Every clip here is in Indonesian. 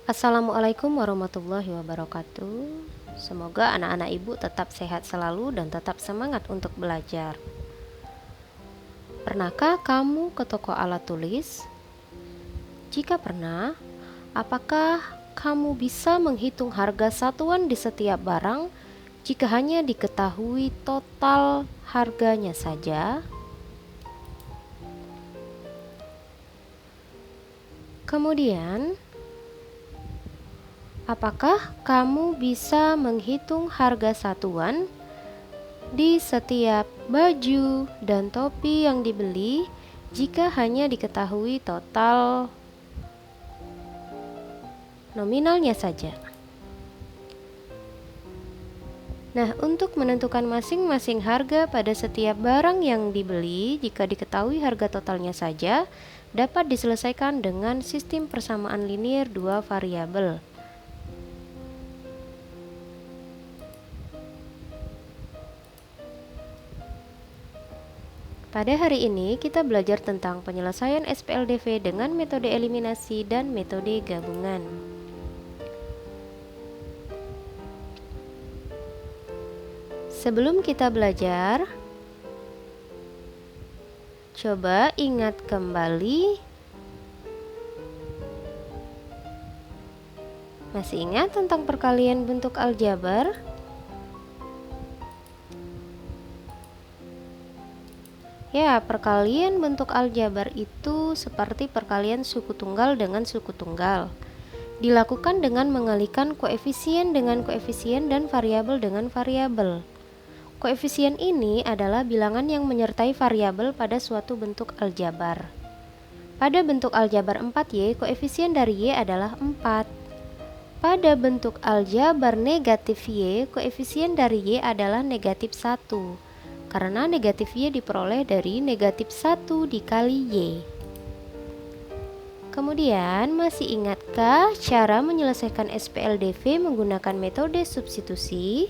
Assalamualaikum warahmatullahi wabarakatuh. Semoga anak-anak ibu tetap sehat selalu dan tetap semangat untuk belajar. Pernahkah kamu ke toko alat tulis? Jika pernah, apakah kamu bisa menghitung harga satuan di setiap barang jika hanya diketahui total harganya saja? Kemudian, apakah kamu bisa menghitung harga satuan di setiap baju dan topi yang dibeli jika hanya diketahui total nominalnya saja? Nah, untuk menentukan masing-masing harga pada setiap barang yang dibeli, jika diketahui harga totalnya saja, dapat diselesaikan dengan sistem persamaan linier dua variabel. Pada hari ini, kita belajar tentang penyelesaian SPLDV dengan metode eliminasi dan metode gabungan. Sebelum kita belajar, coba ingat kembali. Masih ingat tentang perkalian bentuk aljabar? Ya, perkalian bentuk aljabar itu seperti perkalian suku tunggal dengan suku tunggal. Dilakukan dengan mengalikan koefisien dengan koefisien dan variabel dengan variabel. Koefisien ini adalah bilangan yang menyertai variabel pada suatu bentuk aljabar. Pada bentuk aljabar 4Y, koefisien dari Y adalah 4. Pada bentuk aljabar negatif Y, koefisien dari Y adalah negatif 1. Karena negatif Y diperoleh dari negatif 1 dikali Y. Kemudian, masih ingatkah cara menyelesaikan SPLDV menggunakan metode substitusi?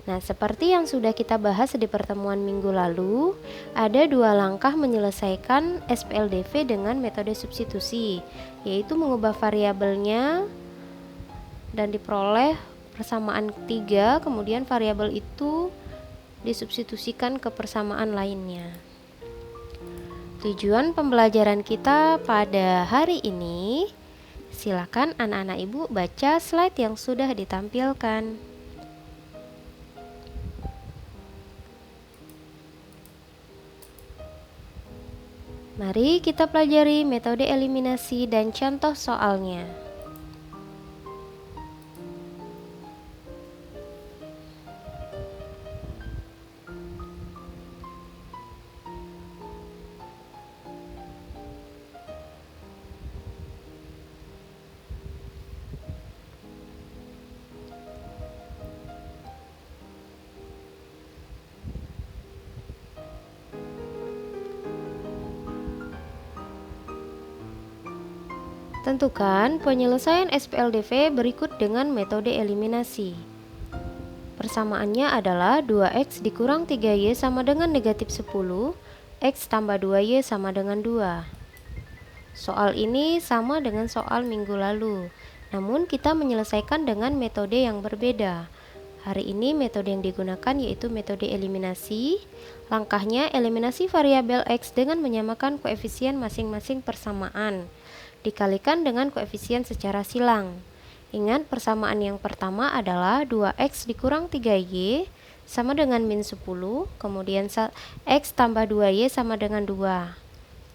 Nah, seperti yang sudah kita bahas di pertemuan minggu lalu, ada dua langkah menyelesaikan SPLDV dengan metode substitusi, yaitu mengubah variabelnya dan diperoleh persamaan 3, kemudian variabel itu disubstitusikan ke persamaan lainnya. Tujuan pembelajaran kita pada hari ini, silakan anak-anak ibu baca slide yang sudah ditampilkan. Mari kita pelajari metode eliminasi dan contoh soalnya. Tentukan penyelesaian SPLDV berikut dengan metode eliminasi. Persamaannya adalah 2x dikurang 3y sama dengan negatif 10, x tambah 2y sama dengan 2. Soal ini sama dengan soal minggu lalu, namun kita menyelesaikan dengan metode yang berbeda. Hari ini metode yang digunakan yaitu metode eliminasi. Langkahnya eliminasi variabel x dengan menyamakan koefisien masing-masing persamaan, dikalikan dengan koefisien secara silang. Ingat, persamaan yang pertama adalah 2x dikurang 3y sama dengan min 10, kemudian x tambah 2y sama dengan 2.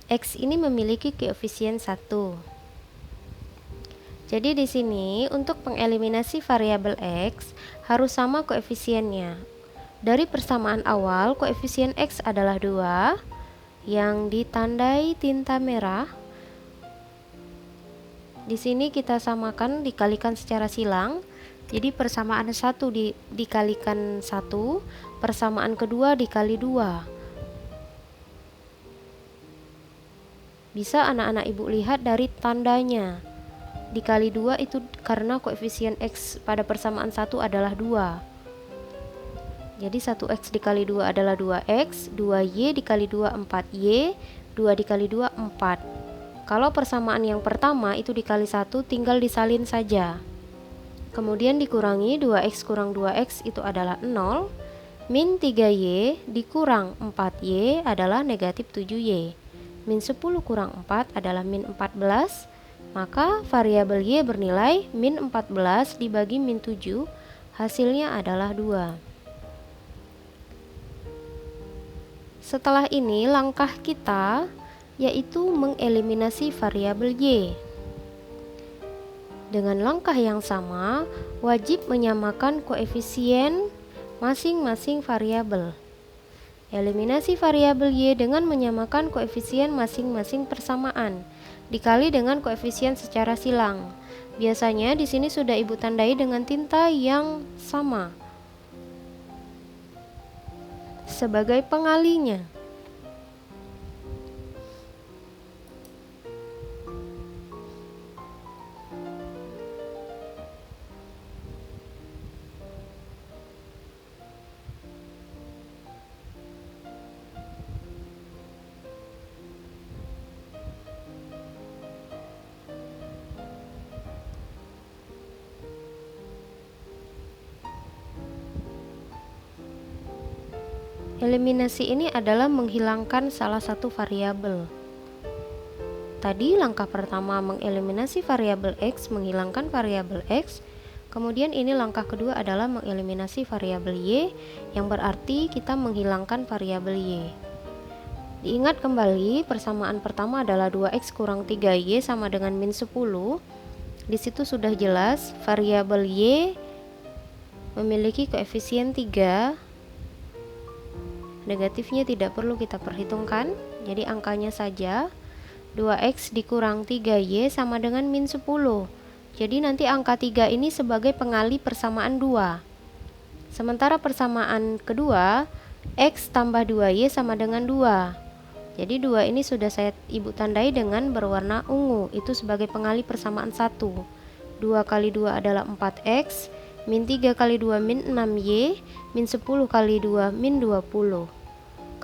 X ini memiliki koefisien 1. Jadi di sini untuk pengeliminasi variabel x harus sama koefisiennya. Dari persamaan awal, koefisien x adalah 2 yang ditandai tinta merah. Di sini kita samakan dikalikan secara silang. Jadi persamaan 1 dikalikan 1, persamaan kedua dikali 2. Bisa anak-anak ibu lihat dari tandanya. Dikali 2 itu karena koefisien x pada persamaan 1 adalah 2. Jadi 1x dikali 2 adalah 2x, 2y dikali 2 4y, 2 dikali 2 4. Kalau persamaan yang pertama itu dikali 1 tinggal disalin saja. Kemudian dikurangi 2x kurang 2x itu adalah 0. Min 3y dikurang 4y adalah negatif 7y. Min 10 kurang 4 adalah min 14. Maka variabel y bernilai min 14 dibagi min 7. Hasilnya adalah 2. Setelah ini langkah kita yaitu mengeliminasi variabel y. Dengan langkah yang sama, wajib menyamakan koefisien masing-masing variabel. Eliminasi variabel y dengan menyamakan koefisien masing-masing persamaan, dikali dengan koefisien secara silang. Biasanya di sini sudah Ibu tandai dengan tinta yang sama sebagai pengalinya. Eliminasi ini adalah menghilangkan salah satu variabel. Tadi langkah pertama mengeliminasi variabel x, menghilangkan variabel x. Kemudian ini langkah kedua adalah mengeliminasi variabel y, yang berarti kita menghilangkan variabel y. Diingat kembali, persamaan pertama adalah 2x kurang 3y sama dengan min 10. Di situ sudah jelas variabel y memiliki koefisien 3. Negatifnya tidak perlu kita perhitungkan, jadi angkanya saja 2x dikurang 3y sama dengan min 10. Jadi nanti angka 3 ini sebagai pengali persamaan 2. Sementara persamaan kedua, x tambah 2y sama dengan 2. Jadi 2 ini sudah Ibu tandai dengan berwarna ungu, itu sebagai pengali persamaan 1. 2 kali 2 adalah 4x, min 3 kali 2 min 6y, min 10 kali 2 min 20.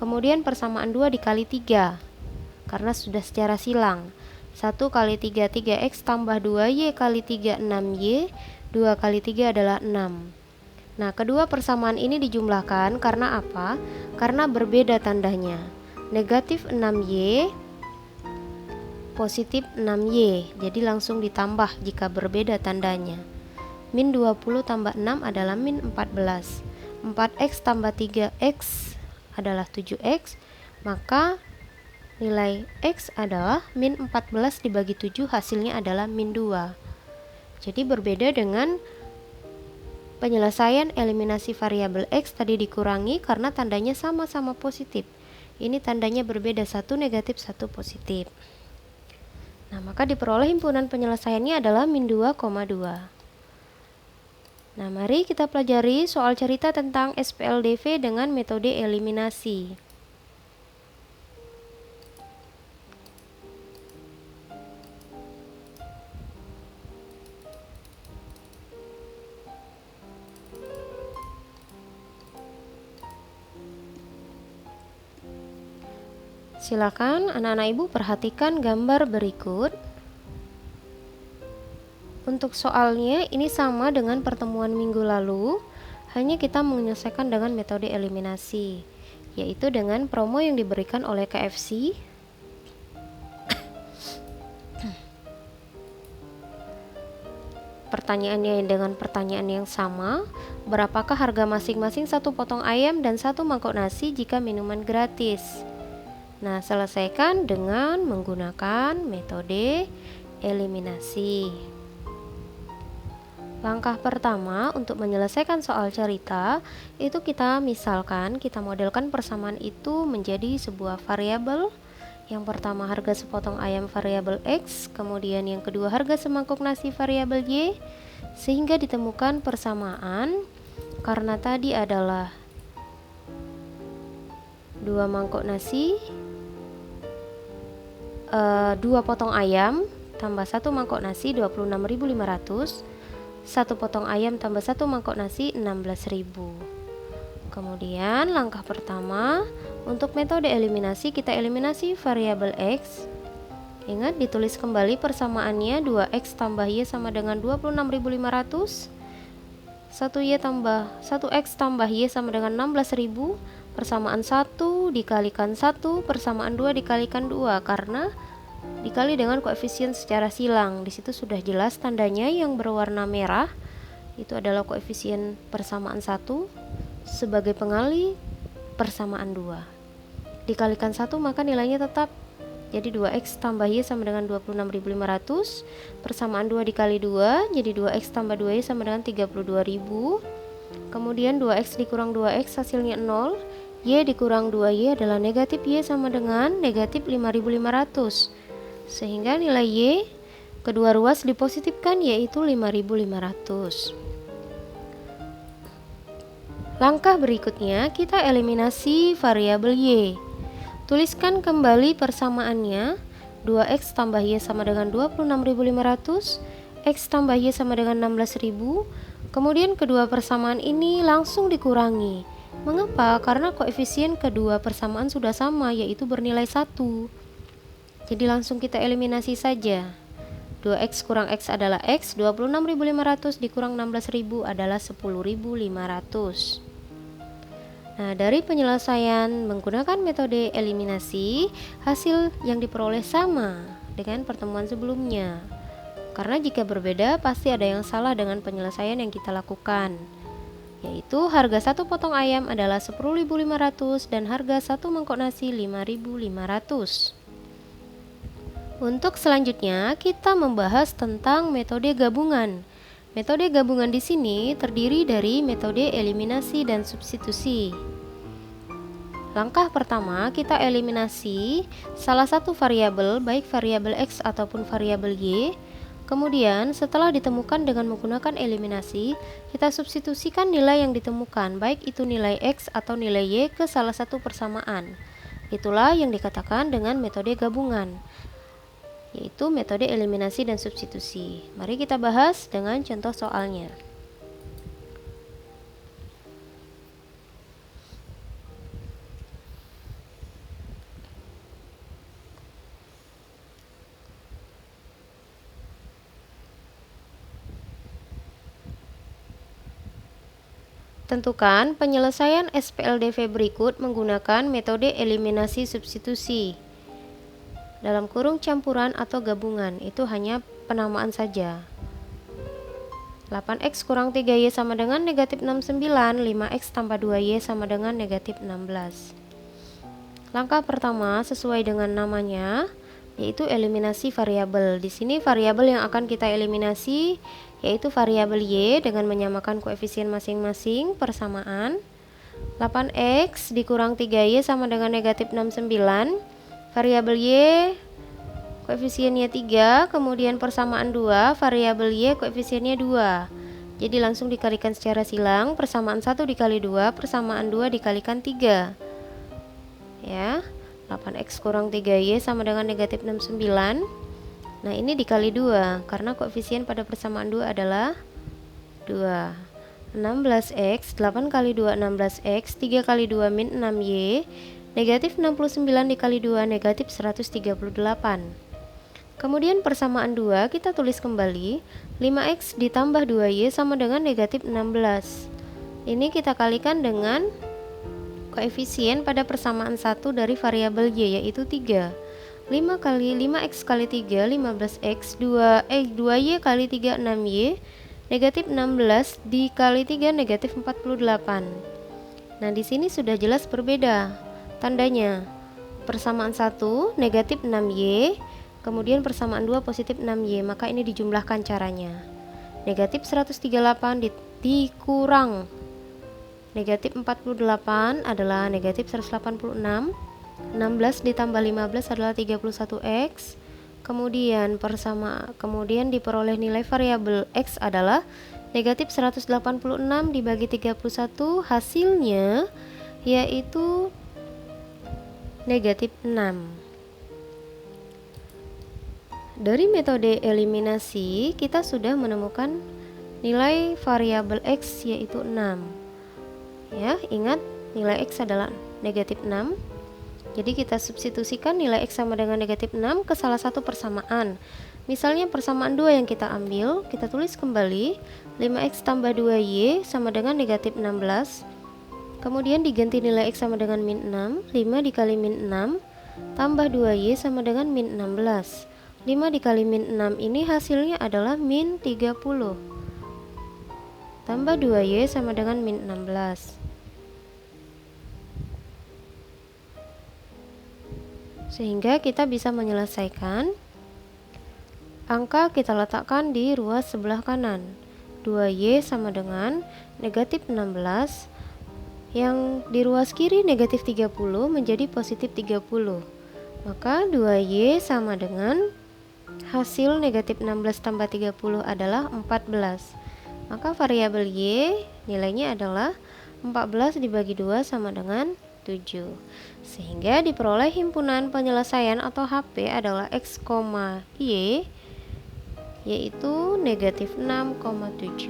Kemudian persamaan 2 dikali 3, karena sudah secara silang. 1 kali 3 3x tambah 2y kali 3 6y, 2 kali 3 adalah 6. Nah, kedua persamaan ini dijumlahkan karena apa? Karena berbeda tandanya. Negatif 6y, positif 6y, jadi langsung ditambah jika berbeda tandanya. Min 20 tambah 6 adalah min 14. 4x tambah 3x adalah 7x, maka nilai x adalah min 14 dibagi 7, hasilnya adalah min 2. Jadi berbeda dengan penyelesaian eliminasi variabel x tadi dikurangi karena tandanya sama-sama positif. Ini tandanya berbeda, satu negatif, satu positif. Nah, maka diperoleh himpunan penyelesaiannya adalah min 2,2. Nah, mari kita pelajari soal cerita tentang SPLDV dengan metode eliminasi. Silakan anak-anak Ibu perhatikan gambar berikut. Untuk soalnya ini sama dengan pertemuan minggu lalu, hanya kita menyelesaikan dengan metode eliminasi, yaitu dengan promo yang diberikan oleh KFC. Pertanyaannya dengan pertanyaan yang sama, berapakah harga masing-masing satu potong ayam dan satu mangkok nasi jika minuman gratis? Nah, selesaikan dengan menggunakan metode eliminasi. Langkah pertama untuk menyelesaikan soal cerita, itu kita modelkan persamaan itu menjadi sebuah variabel. Yang pertama harga sepotong ayam variabel x, kemudian yang kedua harga semangkuk nasi variabel y, sehingga ditemukan persamaan karena tadi adalah 2 mangkok nasi, 2 potong ayam tambah 1 mangkok nasi 26.500, 1 potong ayam tambah 1 mangkok nasi 16.000. Kemudian langkah pertama untuk metode eliminasi, kita eliminasi variabel x. Ingat, ditulis kembali persamaannya. 2x tambah y sama dengan 26.500. 1x tambah y sama dengan 16.000. Persamaan 1 dikalikan 1, persamaan 2 dikalikan 2, karena dikali dengan koefisien secara silang. Di situ sudah jelas tandanya yang berwarna merah itu adalah koefisien persamaan 1 sebagai pengali persamaan 2. Dikalikan 1 maka nilainya tetap. Jadi 2x tambah y sama dengan 26.500. Persamaan 2 dikali 2, jadi 2x tambah 2y sama dengan 32.000. Kemudian 2x dikurang 2x hasilnya 0. Y dikurang 2y adalah negatif y sama dengan negatif 5.500. Sehingga nilai y kedua ruas dipositifkan, yaitu 5.500. Langkah berikutnya kita eliminasi variabel y. Tuliskan kembali persamaannya. 2x tambah y sama dengan 26.500, x tambah y sama dengan 16.000. Kemudian kedua persamaan ini langsung dikurangi. Mengapa? Karena koefisien kedua persamaan sudah sama, yaitu bernilai 1. Jadi langsung kita eliminasi saja. 2x kurang x adalah x, 26.500 dikurang 16.000 adalah 10.500. Nah, dari penyelesaian menggunakan metode eliminasi, hasil yang diperoleh sama dengan pertemuan sebelumnya. Karena jika berbeda, pasti ada yang salah dengan penyelesaian yang kita lakukan. Yaitu harga 1 potong ayam adalah 10.500 dan harga 1 mangkok nasi 5.500. Untuk selanjutnya, kita membahas tentang metode gabungan. Metode gabungan di sini terdiri dari metode eliminasi dan substitusi. Langkah pertama, kita eliminasi salah satu variabel, baik variabel x ataupun variabel y. Kemudian, setelah ditemukan dengan menggunakan eliminasi, kita substitusikan nilai yang ditemukan, baik itu nilai x atau nilai y, ke salah satu persamaan. Itulah yang dikatakan dengan metode gabungan, yaitu metode eliminasi dan substitusi. Mari kita bahas dengan contoh soalnya. Tentukan penyelesaian SPLDV berikut menggunakan metode eliminasi substitusi. Dalam kurung campuran atau gabungan, itu hanya penamaan saja. 8x kurang 3y sama dengan negatif 69, 5x tambah 2y sama dengan negatif 16. Langkah pertama sesuai dengan namanya, yaitu eliminasi variabel. Di sini variabel yang akan kita eliminasi yaitu variabel y dengan menyamakan koefisien masing-masing persamaan. 8x dikurang 3y sama dengan negatif 69. Variabel y koefisiennya 3, kemudian persamaan 2, variabel y koefisiennya 2. Jadi langsung dikalikan secara silang, persamaan 1 dikali 2, persamaan 2 dikalikan 3. Ya, 8x kurang 3y sama dengan negatif 69. Nah, ini dikali 2, karena koefisien pada persamaan 2 adalah 2. 16x, 8 kali 2 16x, 3 kali 2 min 6y. Negatif 69 dikali 2 negatif 138. Kemudian persamaan 2 kita tulis kembali. 5x ditambah 2y sama dengan negatif 16. Ini kita kalikan dengan koefisien pada persamaan 1 dari variabel y, yaitu 3. 5x kali 3 15x, 2y kali 3 6y. Negatif 16 dikali 3 negatif 48. Nah, di sini sudah jelas berbeda tandanya. Persamaan 1 negatif 6y, kemudian persamaan 2 positif 6y, maka ini dijumlahkan caranya. Negatif 138 dikurang negatif 48 adalah negatif 186. 16 ditambah 15 adalah 31x. Kemudian diperoleh nilai variabel x adalah negatif 186 dibagi 31, hasilnya yaitu negatif 6. Dari metode eliminasi kita sudah menemukan nilai variabel x yaitu 6. Ya, ingat nilai x adalah negatif 6. Jadi kita substitusikan nilai X sama dengan negatif 6 ke salah satu persamaan. Misalnya persamaan 2 yang kita ambil, kita tulis kembali 5X tambah 2Y sama dengan negatif 16. Kemudian diganti nilai X sama dengan min 6, 5 dikali min 6 tambah 2Y sama dengan min 16. 5 dikali min 6 ini hasilnya adalah min 30. Tambah 2Y sama dengan min 16. Sehingga kita bisa menyelesaikan. Angka kita letakkan di ruas sebelah kanan. 2Y sama dengan negatif 16. Yang di ruas kiri negatif 30 menjadi positif 30. Maka 2Y sama dengan hasil negatif 16 tambah 30 adalah 14. Maka variabel Y nilainya adalah 14 dibagi 2 sama dengan 7. Sehingga diperoleh himpunan penyelesaian atau HP adalah X, Y yaitu negatif 6,7.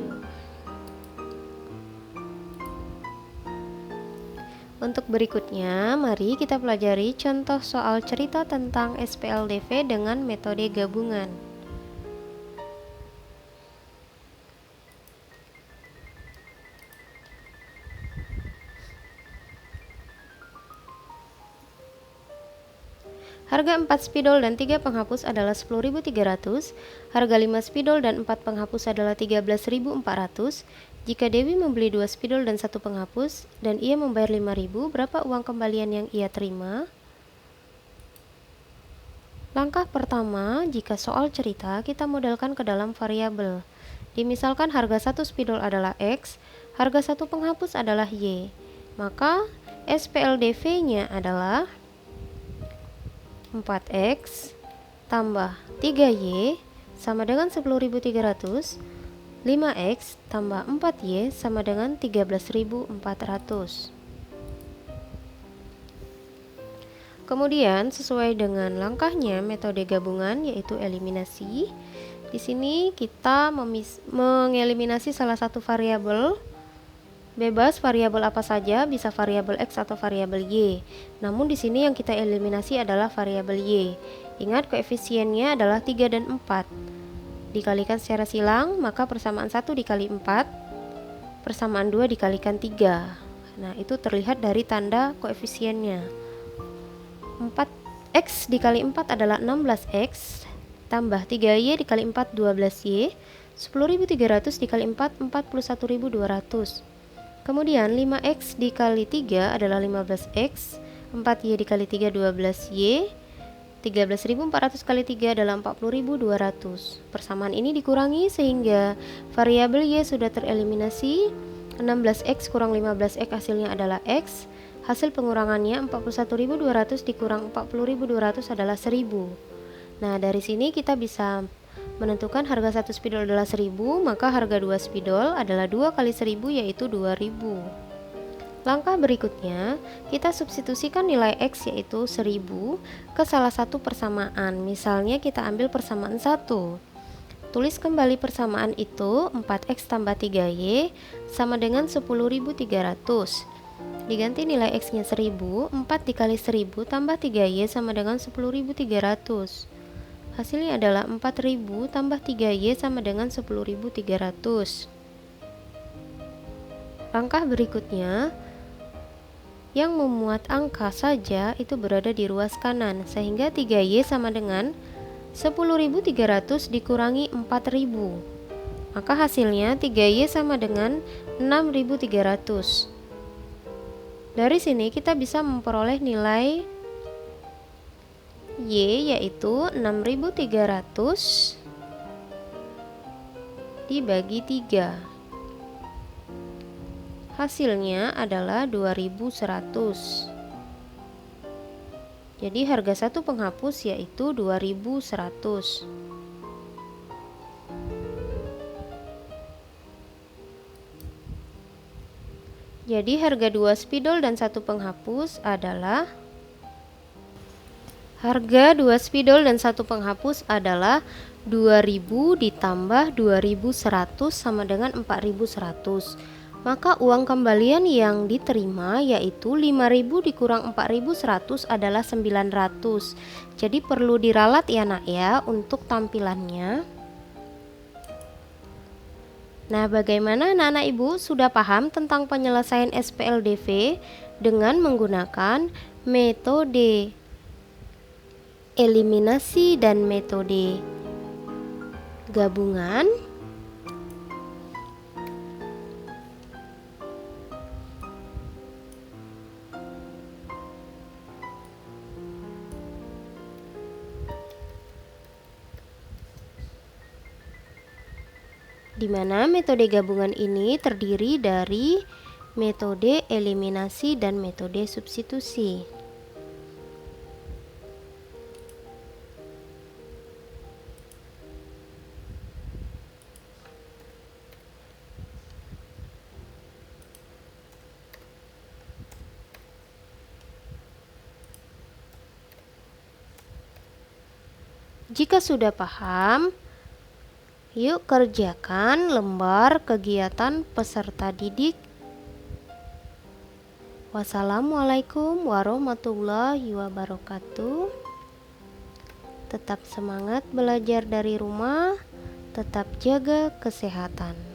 Untuk berikutnya, mari kita pelajari contoh soal cerita tentang SPLDV dengan metode gabungan. Harga 4 spidol dan 3 penghapus adalah 10.300, harga 5 spidol dan 4 penghapus adalah 13.400. Jika Dewi membeli 2 spidol dan 1 penghapus dan ia membayar 5.000, berapa uang kembalian yang ia terima? Langkah pertama, jika soal cerita, kita modelkan ke dalam variabel. Dimisalkan harga 1 spidol adalah X, harga 1 penghapus adalah Y. Maka SPLDV-nya adalah 4X tambah 3Y sama dengan 10.300, 5X tambah 4Y sama dengan 13.400. Kemudian sesuai dengan langkahnya metode gabungan yaitu eliminasi. Di sini kita mengeliminasi salah satu variabel. Bebas variabel apa saja, bisa variabel X atau variabel Y. Namun di sini yang kita eliminasi adalah variabel Y. Ingat koefisiennya adalah 3 dan 4. Dikalikan secara silang, maka persamaan 1 dikali 4, persamaan 2 dikalikan 3. Nah, itu terlihat dari tanda koefisiennya. 4X dikali 4 adalah 16X, tambah 3Y dikali 4 12Y, 10.300 dikali 4 41.200. Kemudian 5X dikali 3 adalah 15X, 4Y dikali 3 12Y, 13.400 kali 3 adalah 40.200. Persamaan ini dikurangi sehingga variabel Y sudah tereliminasi. 16X kurang 15X hasilnya adalah X. Hasil pengurangannya 41.200 dikurang 40.200 adalah 1.000. Nah, dari sini kita bisa menentukan harga 1 spidol adalah 1.000, maka harga 2 spidol adalah 2 kali 1.000 yaitu 2.000. Langkah berikutnya, kita substitusikan nilai X yaitu 1.000 ke salah satu persamaan. Misalnya kita ambil persamaan 1. Tulis kembali persamaan itu, 4X tambah 3Y sama dengan 10.300. Diganti nilai X-nya 1.000, 4 dikali 1.000 tambah 3Y sama dengan 10.300. Hasilnya adalah 4.000 tambah 3Y sama dengan 10.300. Langkah berikutnya, yang memuat angka saja itu berada di ruas kanan, sehingga 3Y sama dengan 10.300 dikurangi 4.000. Maka hasilnya 3Y sama dengan 6.300. Dari sini kita bisa memperoleh nilai Y yaitu 6.300 dibagi 3. Hasilnya adalah 2.100. Jadi harga 1 penghapus yaitu 2.100. Jadi harga 2 spidol dan 1 penghapus adalah Harga 2 spidol dan 1 penghapus adalah 2.000 ditambah 2.100 sama dengan 4.100. Maka uang kembalian yang diterima yaitu 5.000 dikurang 4.100 adalah 900. Jadi perlu diralat ya nak ya untuk tampilannya. Nah, bagaimana anak-anak ibu sudah paham tentang penyelesaian SPLDV dengan menggunakan metode eliminasi dan metode gabungan? Di mana metode gabungan ini terdiri dari metode eliminasi dan metode substitusi. Jika sudah paham, yuk kerjakan lembar kegiatan peserta didik. Wassalamualaikum warahmatullahi wabarakatuh. Tetap semangat belajar dari rumah, tetap jaga kesehatan.